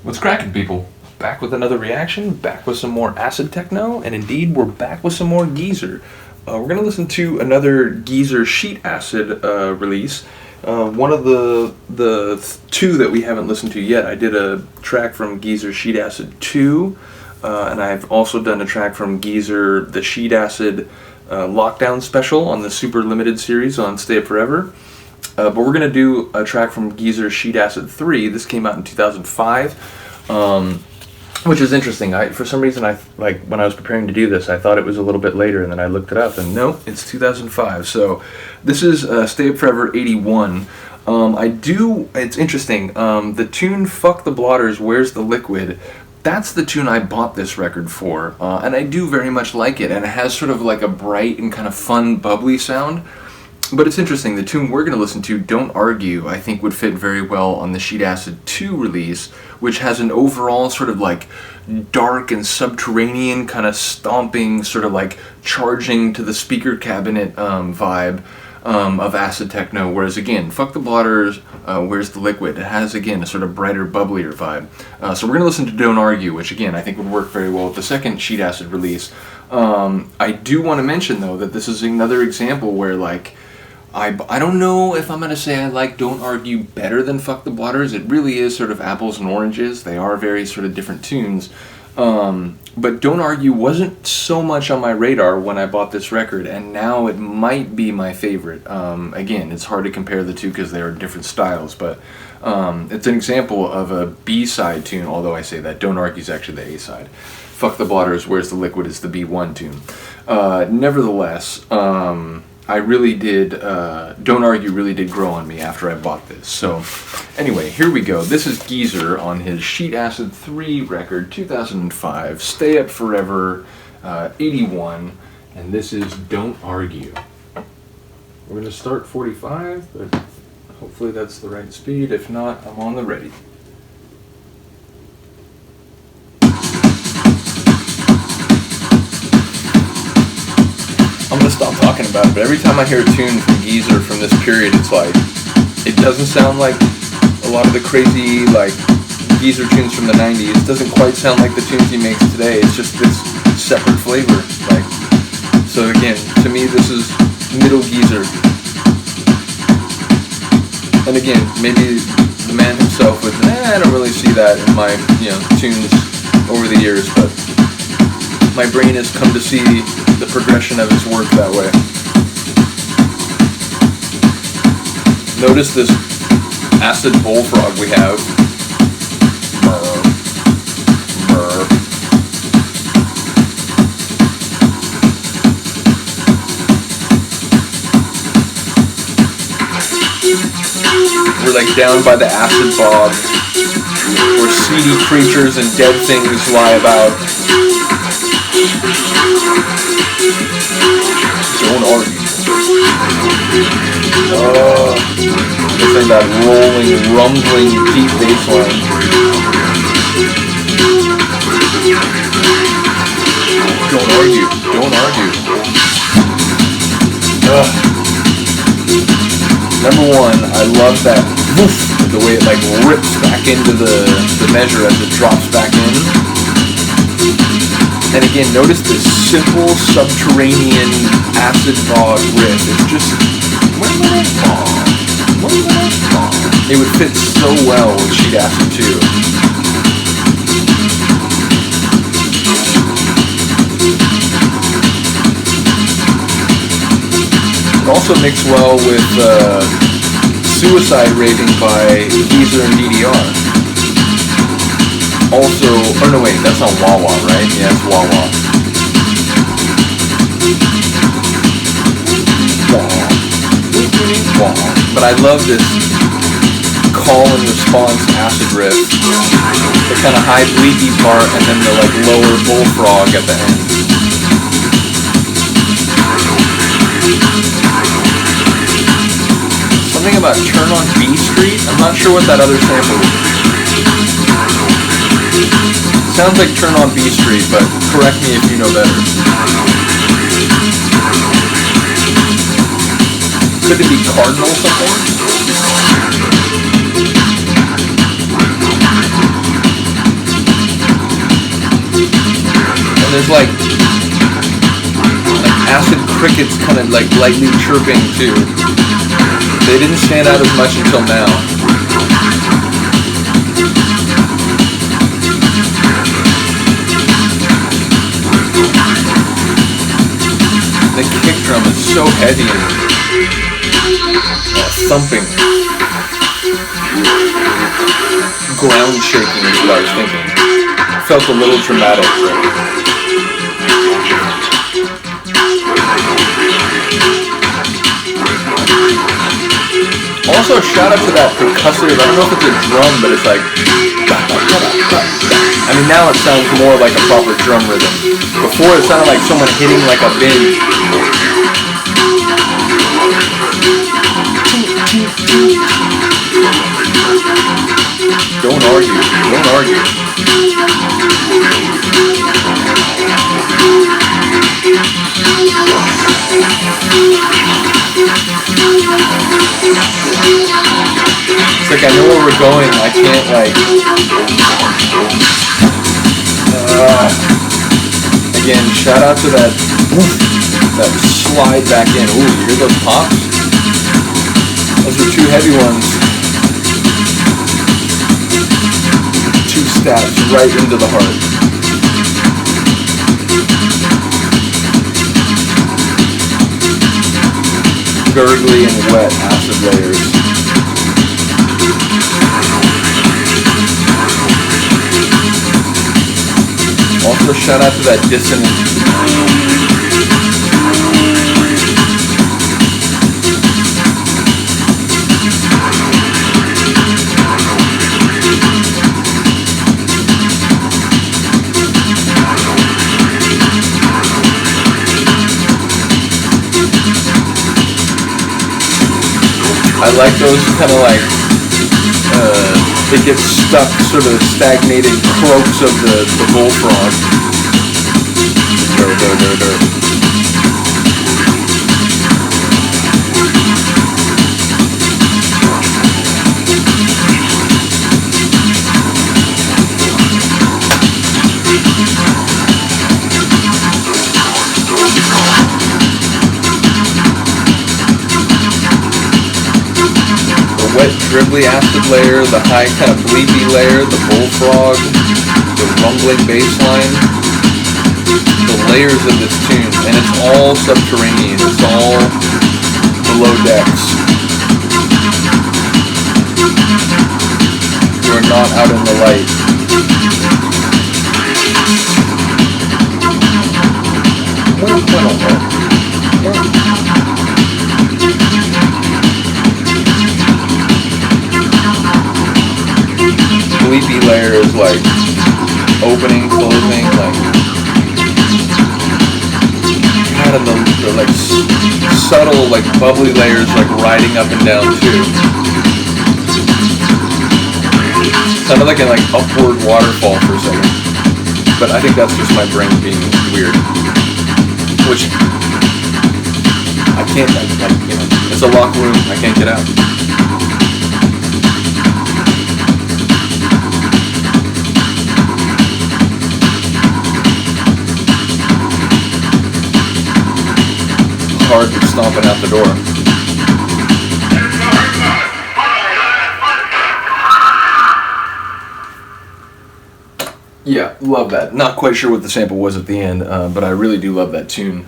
What's cracking, people? Back with another reaction, back with some more acid techno, and indeed we're back with some more Geezer. We're going to listen to another Geezer sheet acid release. One of the two that we haven't listened to yet. I did a track from Geezer Sheet Acid 2, and I've also done a track from Geezer the Sheet Acid Lockdown Special on the Super Limited series on Stay Up Forever. But we're going to do a track from Geezer Sheet Acid 3. This came out in 2005, which is interesting. For some reason, when I was preparing to do this, I thought it was a little bit later, and then I looked it up, and no, it's 2005. So this is Stay Up Forever 81. It's interesting, the tune Fuck the Blotters, Where's the Liquid? That's the tune I bought this record for, and I do very much like it, and it has sort of like a bright and kind of fun, bubbly sound. But it's interesting, the tune we're going to listen to, Don't Argue, I think would fit very well on the Sheet Acid 2 release, which has an overall sort of like dark and subterranean kind of stomping, sort of like charging to the speaker cabinet vibe of acid techno, whereas again, Fuck the Blotters, Where's the Liquid? It has, again, a sort of brighter, bubblier vibe. So we're going to listen to Don't Argue, which again, I think would work very well with the second Sheet Acid release. I do want to mention, though, that this is another example where, like, I don't know if I'm going to say I like Don't Argue better than Fuck the Blotters. It really is sort of apples and oranges. They are very sort of different tunes. But Don't Argue wasn't so much on my radar when I bought this record, and now it might be my favorite. Again, it's hard to compare the two because they are different styles, but it's an example of a B-side tune, although I say that. Don't Argue is actually the A-side. Fuck the Blotters, Where's the Liquid is the B1 tune. Nevertheless, I really did, Don't Argue really did grow on me after I bought this. So, anyway, here we go. This is Geezer on his Sheet Acid 3 record, 2005, Stay Up Forever, 81, and this is Don't Argue. We're going to start 45, but hopefully that's the right speed. If not, I'm on the ready. I'm going to stop talking about it, but every time I hear a tune from Geezer from this period, it's like, it doesn't sound like a lot of the crazy, like, Geezer tunes from the 90s. It doesn't quite sound like the tunes he makes today. It's just this separate flavor. Like, so again, to me, this is middle Geezer. And again, maybe the man himself would, I don't really see that in my, tunes over the years, but my brain has come to see the progression of his work that way. Notice this acid bullfrog we have. Murr. Murr. We're like down by the acid bog, where seedy creatures and dead things lie about. Don't argue. Listen to that rolling, rumbling, deep bass line. Don't argue. Don't argue. Number one, I love that woof, the way it like rips back into the measure as it drops back in. And again, notice this simple subterranean acid bog riff. It's just, it would fit so well with Sheet Acid 2. It also mixed well with Suicide Raving by Geezer and DDR. Also, or no wait, that's on Wawa, right? Yeah, it's Wawa. But I love this call and response acid riff. The kind of high bleaky part and then the like lower bullfrog at the end. Something about Turn on B Street? I'm not sure what that other sample is. Sounds like Turn on B Street, but correct me if you know better. Could it be Cardinal something? there's like acid crickets kind of like lightly chirping too. They didn't stand out as much until now. The kick drum is so heavy and thumping. Ground shaking is what I was thinking. Felt a little dramatic. Also, shout out to that percussive, I don't know if it's a drum, but it's like, I mean, now it sounds more like a proper drum rhythm. Before it sounded like someone hitting like a bin. Don't argue, don't argue. It's like I know where we're going, I can't like... Again, shout out to that slide back in. Ooh, you hear those pops? Those are two heavy ones. Two stabs right into the heart. Gurgly and wet acid layers. Also shout out to that dissonant. I like those kind of like, it gets stuck, sort of stagnated croaks of the bullfrog. Wet, dribbly acid layer, the high kind of bleepy layer, the bullfrog, the rumbling bass line, the layers of this tune, and it's all subterranean, it's all below decks. You are not out in the light. Bleepy layer is like opening, closing, like kind of the like subtle, like bubbly layers, like riding up and down too. Sounded like an like upward waterfall for a second, but I think that's just my brain being weird. Which I can't, like you know, it's a locked room. I can't get out. Hard for stomping out the door. Yeah, love that. Not quite sure what the sample was at the end, but I really do love that tune.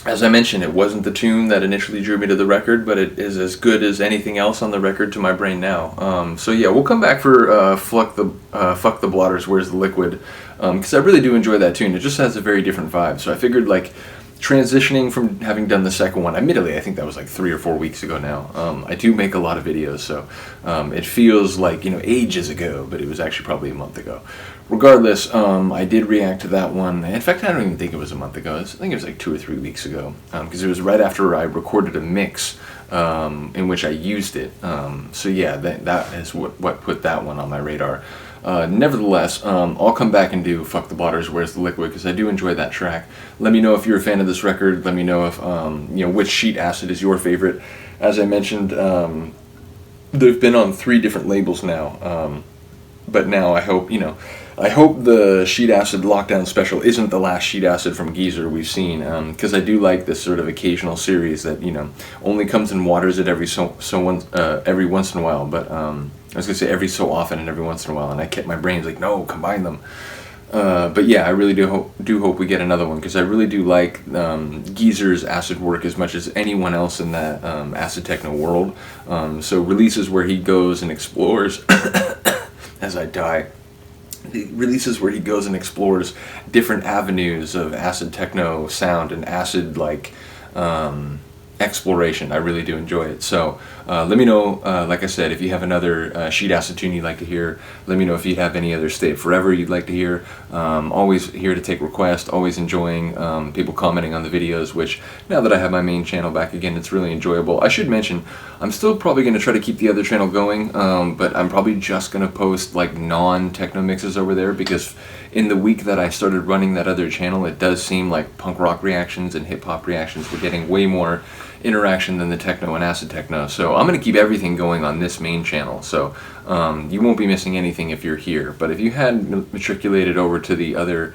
As I mentioned, it wasn't the tune that initially drew me to the record, but it is as good as anything else on the record to my brain now. So yeah, we'll come back for Fuck the Blotters, Where's the Liquid? Because I really do enjoy that tune. It just has a very different vibe. So I figured like transitioning from having done the second one, admittedly I think that was like 3 or 4 weeks ago now. I do make a lot of videos, so it feels like, you know, ages ago, but it was actually probably a month ago. Regardless, I did react to that one. In fact, I don't even think it was a month ago. I think it was like 2 or 3 weeks ago, because it was right after I recorded a mix in which I used it. So yeah, that is what put that one on my radar. Nevertheless, I'll come back and do Fuck the Blotters, Where's the Liquid, because I do enjoy that track. Let me know if you're a fan of this record. Let me know if, you know, which sheet acid is your favorite. As I mentioned, they've been on 3 different labels now. But now I hope, I hope the Sheet Acid Lockdown Special isn't the last Sheet Acid from Geezer we've seen, because I do like this sort of occasional series that, only comes and waters it every once in a while. But I was gonna say every so often and every once in a while, and I kept my brains like, no, combine them. But yeah, I really do hope we get another one, because I really do like Geezer's acid work as much as anyone else in that acid techno world. So releases where he goes and explores as I die. Releases where he goes and explores different avenues of acid techno sound and acid exploration. I really do enjoy it. So let me know, like I said, if you have another Sheet Acid tune you'd like to hear. Let me know if you have any other Stay Forever you'd like to hear. Always here to take requests, always enjoying people commenting on the videos, which now that I have my main channel back again, it's really enjoyable. I should mention, I'm still probably going to try to keep the other channel going, but I'm probably just going to post like non-techno mixes over there, because in the week that I started running that other channel, it does seem like punk rock reactions and hip hop reactions were getting way more interaction than the techno and acid techno. So I'm going to keep everything going on this main channel. So you won't be missing anything if you're here. But if you had matriculated over to the other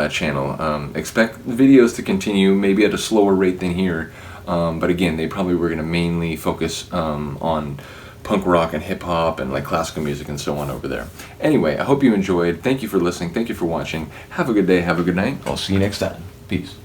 channel, expect the videos to continue, maybe at a slower rate than here. But again, they probably were going to mainly focus on punk rock and hip hop and like classical music and so on over there. Anyway, I hope you enjoyed. Thank you for listening. Thank you for watching. Have a good day. Have a good night. I'll see you next time. Peace.